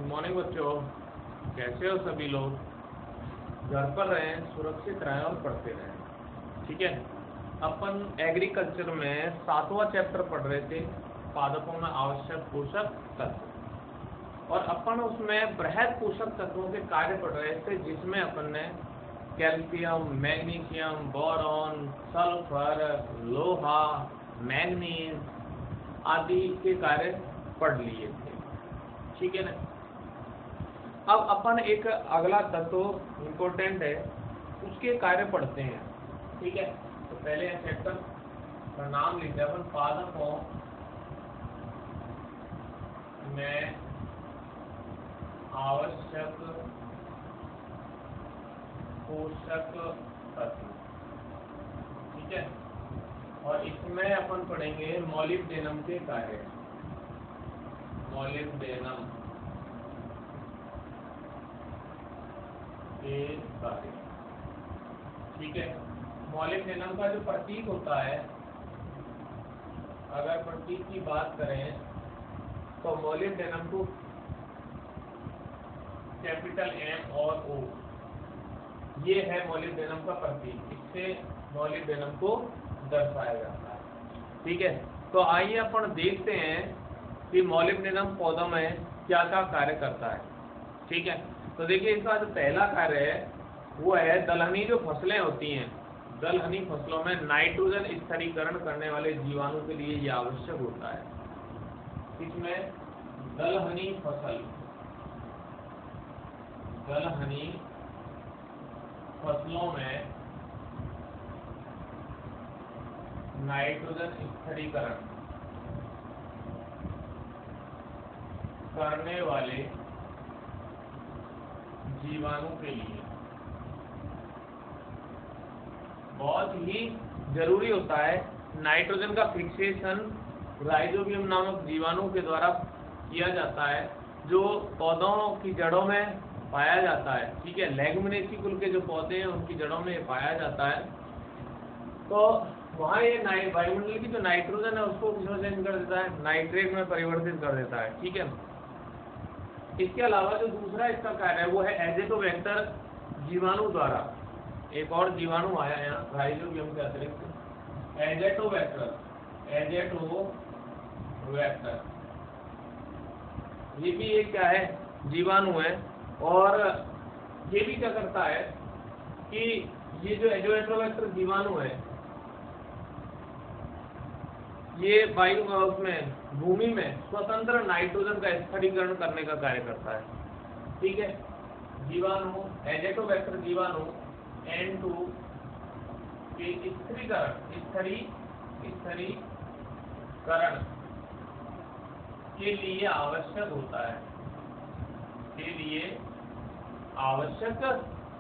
Morning बच्चों, कैसे हो सभी लोग। घर पर रहें, सुरक्षित रहें और पढ़ते रहें। ठीक है। अपन एग्रीकल्चर में 7वां चैप्टर पढ़ रहे थे, पादपों में आवश्यक पोषक तत्व, और अपन उसमें बृहद पोषक तत्वों के कार्य पढ़ रहे थे, जिसमें अपन ने कैल्शियम, मैग्नीशियम, बोरॉन, सल्फर, लोहा, मैग्नीज आदि के कार्य पढ़ लिए थे। ठीक है ना। अब अपन एक अगला तत्व इम्पोर्टेंट है, उसके कार्य पढ़ते हैं। ठीक है। तो पहले चैप्टर का नाम लिखते हैं अपन, पादपों में आवश्यक पोषक तत्व। ठीक है। और इसमें अपन पढ़ेंगे मॉलिब्डेनम के कार्य। मॉलिब्डेनम के कार्य। ठीक है। मॉलिब्डेनम का जो प्रतीक होता है, अगर प्रतीक की बात करें तो मॉलिब्डेनम को कैपिटल M और O, ये है मॉलिब्डेनम का प्रतीक। इससे मॉलिब्डेनम को दर्शाया जाता है। ठीक है। तो आइए अपन देखते हैं कि मॉलिब्डेनम पौधों में क्या क्या कार्य करता है। ठीक है। तो देखिए, इसका जो पहला कार्य है वो है दलहनी जो फसलें होती हैं, दलहनी फसलों में नाइट्रोजन स्थिरीकरण करने वाले जीवाणु के लिए यह आवश्यक होता है। इसमें दलहनी फसलों में नाइट्रोजन स्थिरीकरण करने वाले जीवाणु के लिए बहुत ही जरूरी होता है। नाइट्रोजन का फिक्सेशन राइजोबियम नामक जीवाणु के द्वारा किया जाता है, जो पौधों की जड़ों में पाया जाता है। ठीक है। लेगुमिनेसी कुल के जो पौधे हैं उनकी जड़ों में पाया जाता है। तो वहाँ ये वायुमंडल की जो नाइट्रोजन है उसको किसमें चेंज कर देता है, नाइट्रेट में परिवर्तित कर देता है। ठीक है। इसके अलावा जो दूसरा इसका कार्य है वो है एजेटोबैक्टर जीवाणु द्वारा। एक और जीवाणु आया यहाँ राइजोबियम के अतिरिक्त, एजेटोबैक्टर। ये भी एक क्या है, जीवाणु है। और ये भी क्या करता है कि ये जो एजेटोबैक्टर जीवाणु है ये वायु उसमें भूमि में स्वतंत्र नाइट्रोजन का स्थिरीकरण करने का कार्य करता है। ठीक है। जीवाणु एजेटोबैक्टर जीवाणु N2 के स्थिरीकरण के लिए आवश्यक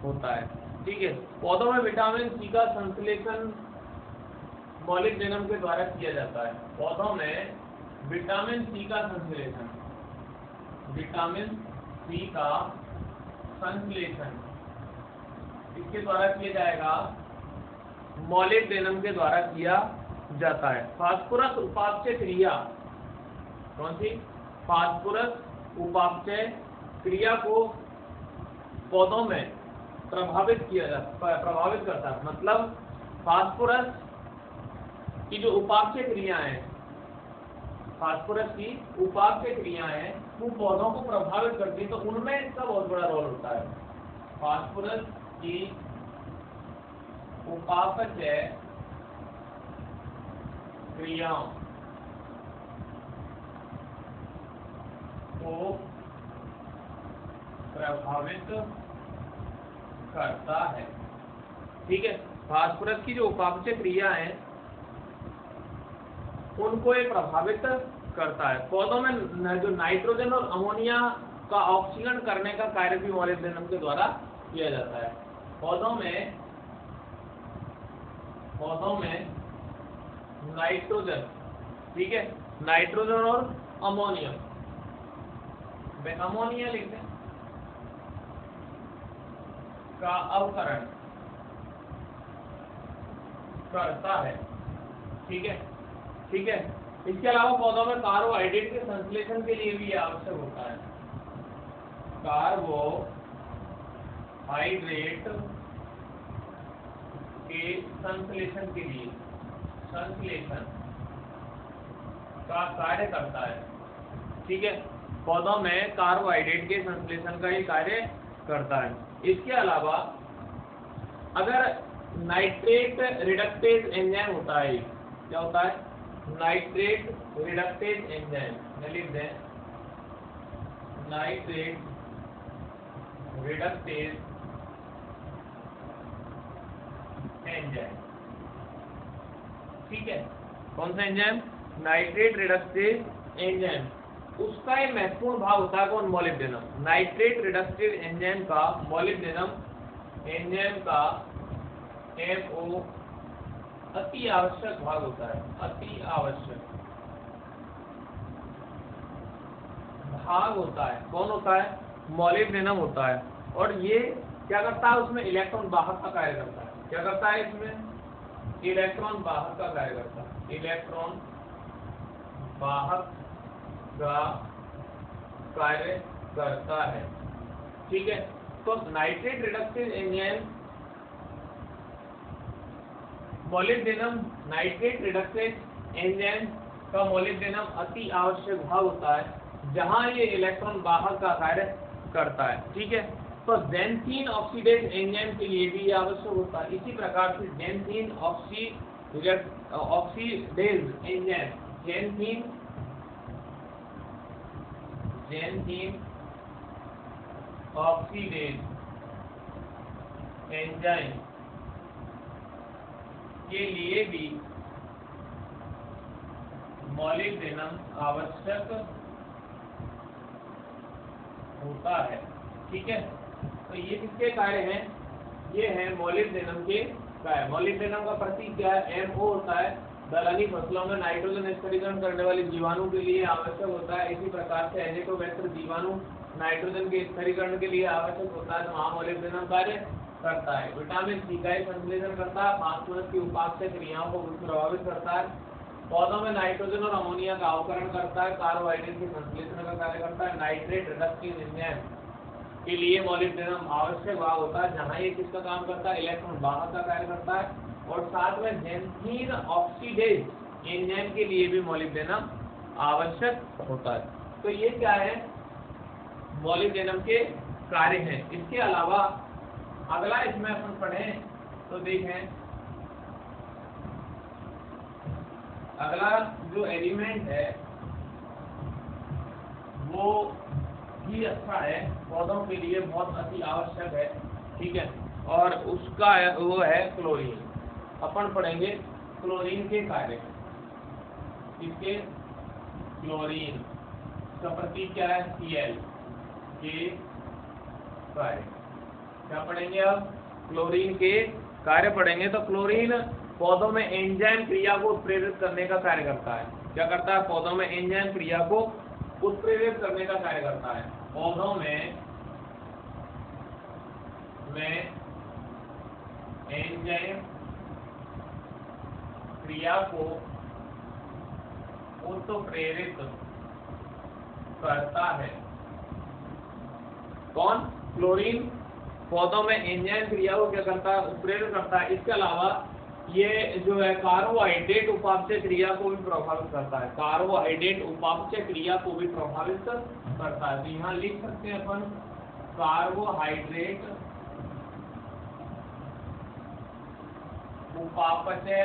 होता है। ठीक है। पौधों में विटामिन सी का संश्लेषण मॉलिब्डेनम के द्वारा किया जाता है। पौधों में विटामिन सी का संश्लेषण इसके द्वारा किया जाएगा, मॉलिब्डेनम के द्वारा किया जाता है। फास्फोरस उपापचय क्रिया, कौन सी, फास्फोरस उपापचय क्रिया को पौधों में प्रभावित करता है। मतलब फास्फोरस की जो उपापचय क्रियाएं वो पौधों को प्रभावित करती है, तो उनमें इसका बहुत बड़ा रोल होता है। फास्फोरस की उपापचय क्रियाओं को प्रभावित करता है। ठीक है। फास्फोरस की जो उपापचय क्रिया है उनको ये प्रभावित करता है। पौधों में जो नाइट्रोजन और अमोनिया का ऑक्सीकरण करने का कार्य भी मॉलिब्डेनम के द्वारा किया जाता है। पौधों में नाइट्रोजन, ठीक है, नाइट्रोजन और अमोनियम, अमोनिया लिखते हैं, का अवकरण करता है। ठीक है। ठीक है। इसके अलावा पौधों में कार्बोहाइड्रेट के संश्लेषण के लिए भी आवश्यक होता है। कार्बोहाइड्रेट के संश्लेषण के लिए संश्लेषण का कार्य करता है। ठीक है, पौधों में कार्बोहाइड्रेट के संश्लेषण का ही कार्य करता है। इसके अलावा अगर नाइट्रेट रिडक्टेज एंजाइम होता है, क्या होता है? नाइट्रेट रिडक्टेज एंजाइम, लिख दें नाइट्रेट रिडक्टेज एंजाइम। ठीक है, कौन सा एंजाइम? Nitrate reductase enzyme. उसका एक महत्वपूर्ण भाग होता है कौन? मॉलिब्डेनम। नाइट्रेट रिडक्टेज एंजाइम का मॉलिब्डेनम एंजाइम का MO अति आवश्यक भाग होता है। अति आवश्यक भाग होता है। कौन होता है? मॉलिब्डेनम होता है। और ये क्या करता है? उसमें इलेक्ट्रॉन वाहक का कार्य करता है। क्या करता है? इसमें इलेक्ट्रॉन वाहक का कार्य करता है। इलेक्ट्रॉन वाहक का कार्य करता है। ठीक है, तो nitrate reductase enzyme molybdenum, nitrate reductase enzyme का मॉलिब्डेनम अति आवश्यक भाग होता है, जहां ये इलेक्ट्रॉन वाहक का कार्य करता है। ठीक है, तो ज़ैंथीन ऑक्सीडेज एंजाइम के लिए भी ये आवश्यक होता है। इसी प्रकार से xanthine oxidase enzyme, xanthine oxidase enzyme के लिए भी मॉलिब्डेनम आवश्यक होता है। ठीक है, तो ये किसके कार्य हैं? ये है मॉलिब्डेनम के कार्य। मॉलिब्डेनम का प्रतीक क्या है? MO होता है। दलहनी फसलों में नाइट्रोजन स्थिरीकरण करने वाले जीवाणु के लिए आवश्यक होता है। इसी प्रकार से एजेटोबैक्टर जीवाणु नाइट्रोजन के स्थिरीकरण के लिए आवश्यक होता है, तो वहाँ मॉलिब्डेनम कार्य करता है। विटामिन सी का संश्लेषण करता है, फास्फोरस की उपापचय क्रियाओं को प्रभावित करता है, पौधों में नाइट्रोजन और अमोनिया का अवकरण करता है, कार्बोहाइड्रेट के संश्लेषण का कार्य करता है। नाइट्रेट रिडक्टेज एंजाइम के लिए मॉलिब्डेनम आवश्यक भाग होता है, जहां ये किसका काम करता है? इलेक्ट्रॉन वाहक का कार्य करता है। और साथ में ज़ैंथीन ऑक्सीडेज एंजाइम के लिए भी मॉलिब्डेनम आवश्यक होता है। तो ये क्या है? मॉलिब्डेनम के कार्य हैं। इसके अलावा अगला इसमें अपन पढ़ें तो देखें, अगला जो एलिमेंट है वो भी अच्छा है, पौधों के लिए बहुत अति आवश्यक है। ठीक है, और उसका वो है क्लोरीन। अपन पढ़ेंगे क्लोरीन के कार्य। इसके क्लोरीन का प्रतीक क्या है? Cl के कार्य। क्या पढ़ेंगे अब? क्लोरीन के कार्य पढ़ेंगे। तो क्लोरीन पौधों में एंजाइम क्रिया को उत्प्रेरित करने का कार्य करता है। क्या करता है? पौधों में एंजाइम क्रिया को उत्प्रेरित करने का कार्य करता है। पौधों में एंजाइम क्रिया को उत्प्रेरित करता है। कौन? क्लोरीन पौधों में एंजाइम क्रिया को क्या करता है? उत्प्रेरित करता है। इसके अलावा ये जो है कार्बोहाइड्रेट उपापचय क्रिया को भी प्रभावित करता है। कार्बोहाइड्रेट उपापचय क्रिया को भी प्रभावित करता है। तो यहाँ लिख सकते हैं अपन कार्बोहाइड्रेट उपापचय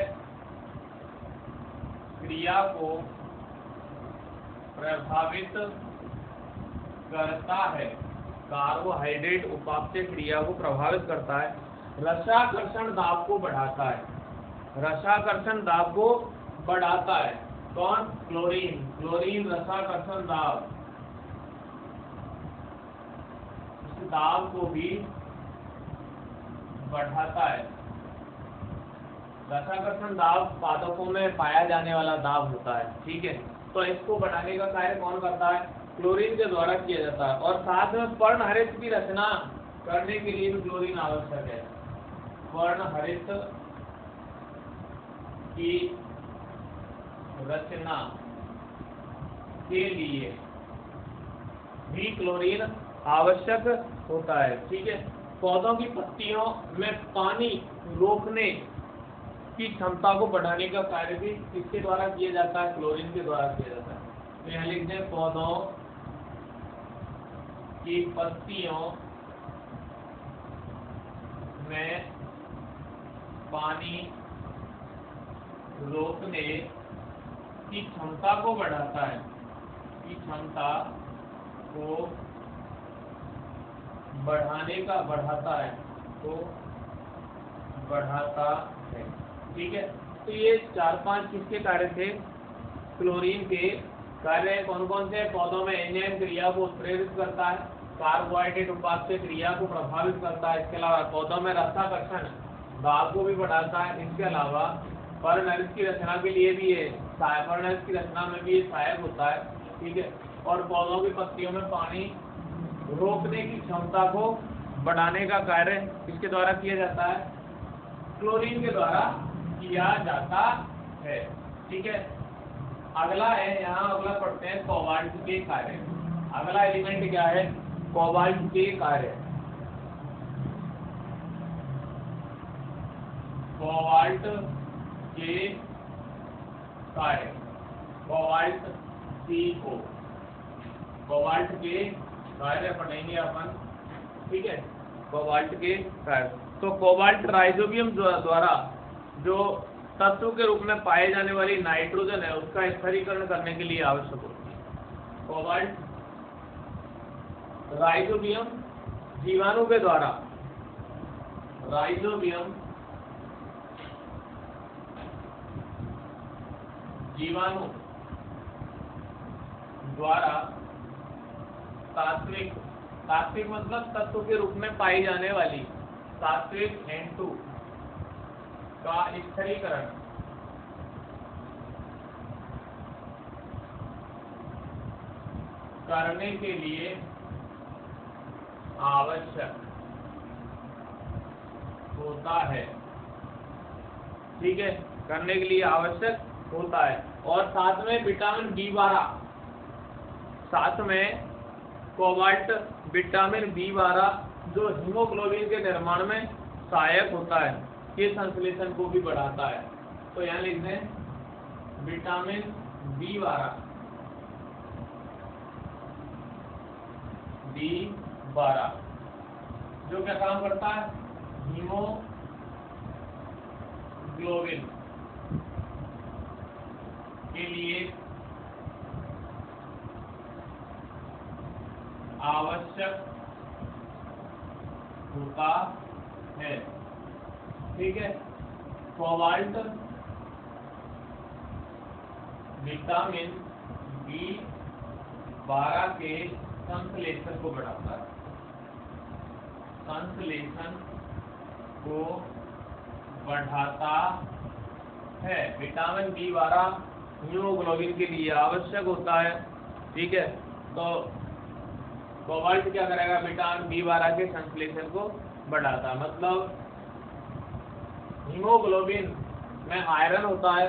क्रिया को प्रभावित करता है। कार्बोहाइड्रेट उपापचय क्रिया को प्रभावित करता है। रसाकर्षण दाब को बढ़ाता है। रसाकर्षण दाब को बढ़ाता है। कौन? क्लोरीन। क्लोरीन रसाकर्षण दाब, इस दाब को भी बढ़ाता है। रसाकर्षण दाब पादपों में पाया जाने वाला दाब होता है। ठीक है, तो इसको बढ़ाने का कार्य कौन करता है? क्लोरीन के द्वारा किया जाता है। और साथ में पर्णहरित की रचना करने के लिए भी क्लोरीन आवश्यक है। पर्णहरित की रचना के लिए भी क्लोरीन आवश्यक होता है। ठीक है, पौधों की पत्तियों में पानी रोकने की क्षमता को बढ़ाने का कार्य भी किसके द्वारा किया जाता है? क्लोरीन के द्वारा किया जाता है। तो यहाँ लिख दें पौधों की पत्तियों में पानी रोकने की क्षमता को बढ़ाता है, की क्षमता को बढ़ाता है। ठीक है, तो ये 4-5 किसके कार्य थे? क्लोरीन के कार्य कौन कौन से? पौधों में एंजाइम क्रिया को उत्प्रेरित करता है, कार्बोहाइड्रेट उपापचय क्रिया को प्रभावित करता है, इसके अलावा पौधों में रसाकर्षण भाव को भी बढ़ाता है, इसके अलावा पर्णरज की रचना के लिए भी ये पर्णरज की रचना में भी ये सहायक होता है। ठीक है, और पौधों की पत्तियों में पानी रोकने की क्षमता को बढ़ाने का कार्य किसके द्वारा किया जाता है? क्लोरीन के द्वारा किया जाता है। ठीक है, अगला है, यहाँ अगला पढ़ते हैं कोबाल्ट के कार्य। अगला एलिमेंट क्या है? कोबाल्ट के कार्य। कोबाल्ट के कार्य, कोबाल्ट सीओ, कोबाल्ट के कार्य पढ़ेंगे अपन। ठीक है, कोबाल्ट के कार्य। तो कोबाल्ट राइजोबियम द्वारा जो तत्व के रूप में पाए जाने वाली नाइट्रोजन है उसका स्थिरीकरण करने के लिए आवश्यक होती है। कोबाल्ट राइजोबियम जीवाणु के द्वारा, राइजोबियम जीवाणु द्वारा सात्विक, सात्विक मतलब तत्व के रूप में पाई जाने वाली सात्विक N2 का स्थिरीकरण करने के लिए आवश्यक होता है। ठीक है, करने के लिए आवश्यक होता है। और साथ में विटामिन B12, साथ में कोबाल्ट विटामिन B12 जो हीमोग्लोबिन के निर्माण में सहायक होता है, के संश्लेषण को भी बढ़ाता है। तो यहाँ लिख दें विटामिन B12 जो क्या काम करता है? हीमोग्लोबिन के लिए आवश्यक होता है। ठीक है, कोबाल्ट विटामिन B12 के संश्लेषण को बढ़ाता है, संश्लेषण को बढ़ाता है। विटामिन B12 हीमोग्लोबिन के लिए आवश्यक होता है। ठीक है, तो कोबाल्ट क्या करेगा? विटामिन B12 के संश्लेषण को बढ़ाता है। मतलब हीमोग्लोबिन में आयरन होता है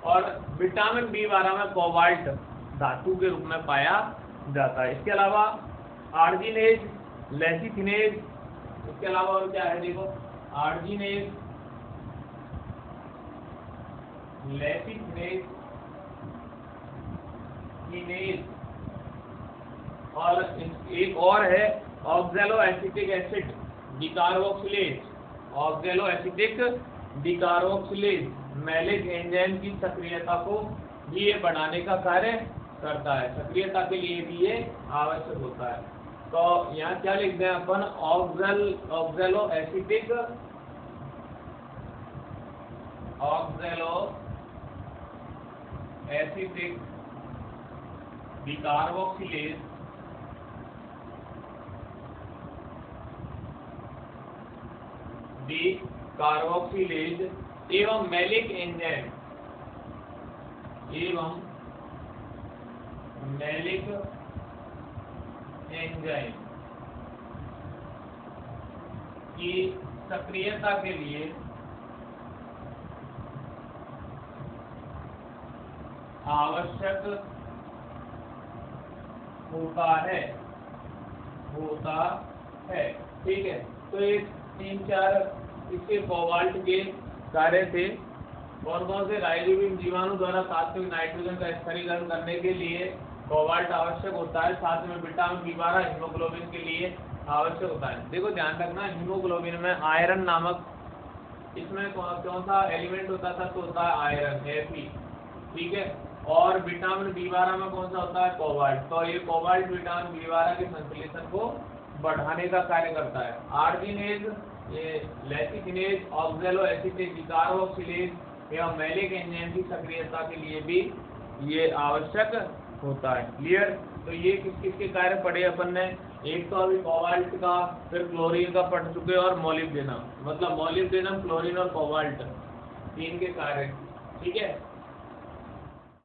और विटामिन B12 में कोबाल्ट धातु के रूप में पाया जाता है। इसके अलावा आर्जिनेज, लेसिथिनेज, इसके अलावा और क्या है? देखो आर्जिनेज, लेसिथिनेज, कीनेज और एक और है oxaloacetic acid decarboxylase, oxaloacetic decarboxylase malic enzyme की सक्रियता को भी ये बढ़ाने का कार्य करता है, सक्रियता के लिए भी ये आवश्यक होता है। तो यहाँ क्या लिखते हैं अपन? ऑक्सैलो एसिटिक, ऑक्सैलो एसिटिक डिकार्बोक्सिलेज डिकार्बोक्सिलेज एवं मैलिक एंजाइम, एवं मैलिक एंजाइम की सक्रियता के लिए आवश्यक होता है। होता है। ठीक है, तो ये 3-4 इसके कोबाल्ट के कार्य थे। कौन कौन से? राइजोबियम जीवाणु द्वारा सात्विक नाइट्रोजन का स्थिरीकरण करने के लिए कोबाल्ट आवश्यक होता है। साथ में विटामिन बी12 हीमोग्लोबिन के लिए आवश्यक होता है। देखो ध्यान रखना, हीमोग्लोबिन में आयरन नामक इसमें कौन सा एलिमेंट होता था? तो होता है आयरन, Fe। ठीक है, और विटामिन बी12 में कौन सा होता है? कोबाल्ट। तो ये कोबाल्ट विटामिन बी12 के संश्लेषण को बढ़ाने का कार्य करता है। आर्जिनेज, ये लैसिथिनेज, ऑक्सैलो एसिटेज, कार्बोक्सिलेज या मैलिक एंजाइम की सक्रियता के लिए भी ये आवश्यक होता है। क्लियर? तो ये किस किस के कार्य पढ़े अपन ने? एक तो अभी कोबाल्ट का, फिर क्लोरीन का पढ़ चुके और मोलिब्डेनम, मतलब मोलिब्डेनम, क्लोरीन और कोबाल्ट, तीन के कार्य। ठीक है,